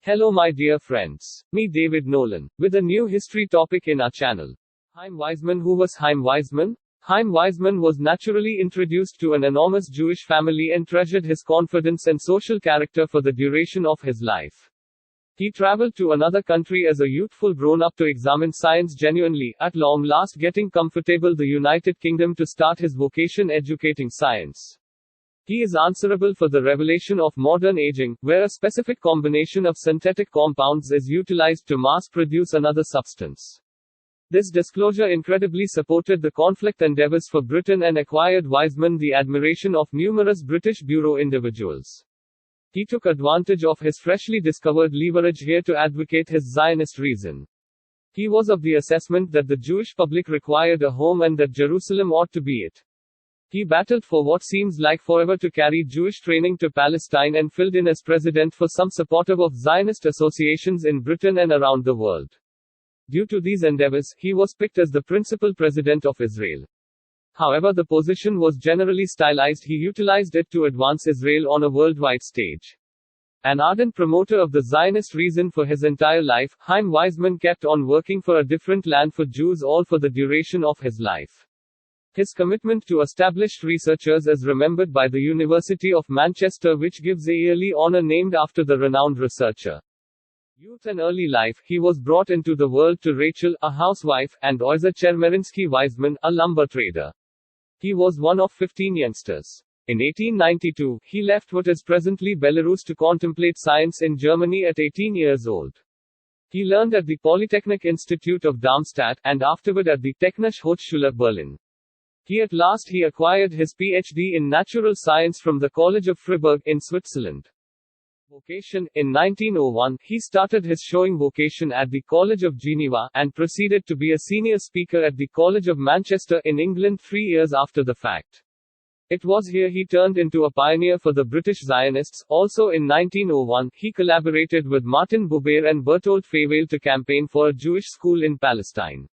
Hello my dear friends. Me David Nolan, with a new history topic in our channel. Chaim Weizmann. Who was Chaim Weizmann? Chaim Weizmann was naturally introduced to an enormous Jewish family and treasured his confidence and social character for the duration of his life. He traveled to another country as a youthful grown-up to examine science genuinely, at long last getting comfortable the United Kingdom to start his vocation educating science. He is answerable for the revelation of modern aging, where a specific combination of synthetic compounds is utilized to mass-produce another substance. This disclosure incredibly supported the conflict endeavors for Britain and acquired Weizmann the admiration of numerous British bureau individuals. He took advantage of his freshly discovered leverage here to advocate his Zionist reason. He was of the assessment that the Jewish public required a home and that Jerusalem ought to be it. He battled for what seems like forever to carry Jewish training to Palestine and filled in as president for some supportive of Zionist associations in Britain and around the world. Due to these endeavors, he was picked as the principal president of Israel. However, the position was generally stylized. He utilized it to advance Israel on a worldwide stage. An ardent promoter of the Zionist reason for his entire life, Chaim Weizmann kept on working for a different land for Jews all for the duration of his life. His commitment to established researchers is remembered by the University of Manchester, which gives a yearly honor named after the renowned researcher. Youth and early life, he was brought into the world to Rachel, a housewife, and Oizer Chermerinsky Weizmann, a lumber trader. He was one of 15 youngsters. In 1892, he left what is presently Belarus to contemplate science in Germany at 18 years old. He learned at the Polytechnic Institute of Darmstadt, and afterward at the Technische Hochschule Berlin. At last he acquired his PhD in natural science from the College of Freiburg in Switzerland. Vocation. In 1901, he started his showing vocation at the College of Geneva, and proceeded to be a senior speaker at the College of Manchester in England 3 years after the fact. It was here he turned into a pioneer for the British Zionists. Also in 1901, he collaborated with Martin Buber and Bertolt Feivel to campaign for a Jewish school in Palestine.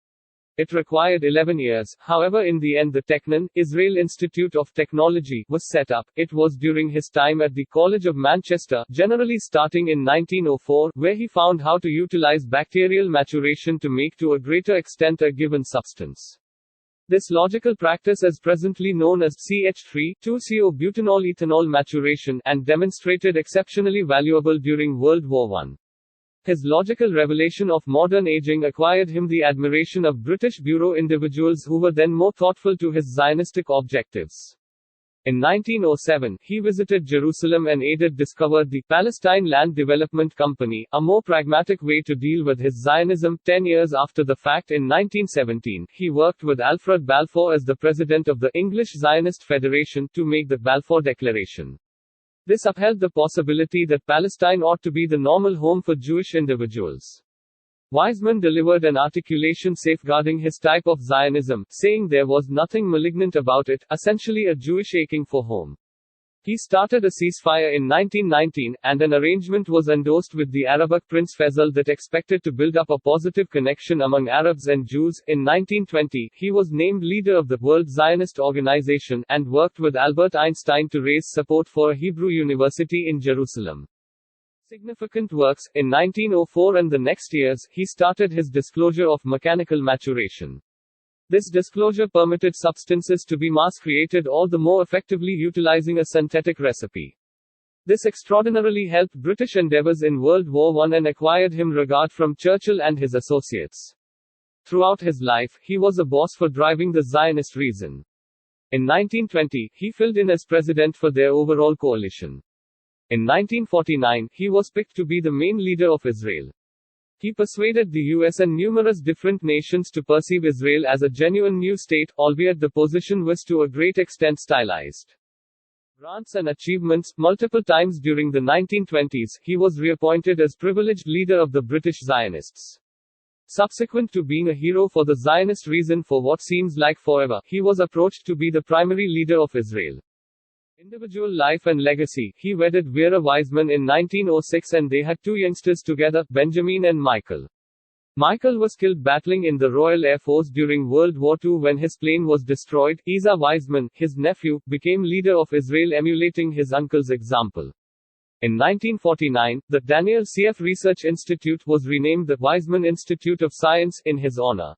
It required 11 years, however in the end the Technon, Israel Institute of Technology, was set up. It was during his time at the College of Manchester, generally starting in 1904, where he found how to utilize bacterial maturation to make to a greater extent a given substance. This logical practice is presently known as CH3,2-CO-butanol ethanol maturation, and demonstrated exceptionally valuable during World War I. His logical revelation of modern aging acquired him the admiration of British bureau individuals who were then more thoughtful to his Zionistic objectives. In 1907, he visited Jerusalem and discovered the Palestine Land Development Company, a more pragmatic way to deal with his Zionism. 10 years after the fact, in 1917, he worked with Alfred Balfour as the president of the English Zionist Federation to make the Balfour Declaration. This upheld the possibility that Palestine ought to be the normal home for Jewish individuals. Weizmann delivered an articulation safeguarding his type of Zionism, saying there was nothing malignant about it, essentially a Jewish aching for home. He started a ceasefire in 1919, and an arrangement was endorsed with the Arabak Prince Faisal that expected to build up a positive connection among Arabs and Jews. In 1920, he was named leader of the World Zionist Organization, and worked with Albert Einstein to raise support for a Hebrew university in Jerusalem. Significant works. In 1904 and the next years, he started his disclosure of mechanical maturation. This disclosure permitted substances to be mass-created all the more effectively utilizing a synthetic recipe. This extraordinarily helped British endeavours in World War I and acquired him regard from Churchill and his associates. Throughout his life, he was a boss for driving the Zionist reason. In 1920, he filled in as president for their overall coalition. In 1949, he was picked to be the main leader of Israel. He persuaded the US and numerous different nations to perceive Israel as a genuine new state, albeit the position was to a great extent stylized. Grants and achievements. Multiple times during the 1920s, he was reappointed as privileged leader of the British Zionists. Subsequent to being a hero for the Zionist reason for what seems like forever, he was approached to be the primary leader of Israel. Individual life and legacy. He wedded Vera Weizmann in 1906 and they had 2 youngsters together, Benjamin and Michael. Michael was killed battling in the Royal Air Force during World War II when his plane was destroyed. Isa Weizmann, his nephew, became leader of Israel emulating his uncle's example. In 1949, the Daniel C.F. Research Institute was renamed the Weizmann Institute of Science in his honor.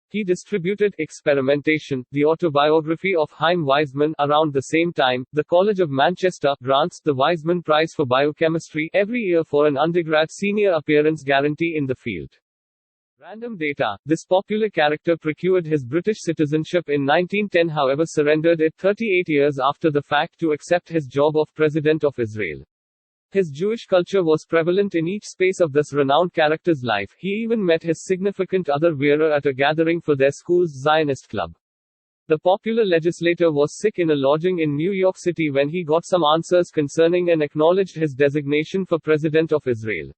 He distributed Experimentation, the autobiography of Chaim Weizmann. Around the same time, the College of Manchester grants the Weizmann Prize for Biochemistry every year for an undergrad senior appearance guarantee in the field. Random data. This popular character procured his British citizenship in 1910, however surrendered it 38 years after the fact to accept his job of President of Israel. His Jewish culture was prevalent in each space of this renowned character's life. He even met his significant other Vera at a gathering for their school's Zionist club. The popular legislator was sick in a lodging in New York City when he got some answers concerning and acknowledged his designation for President of Israel.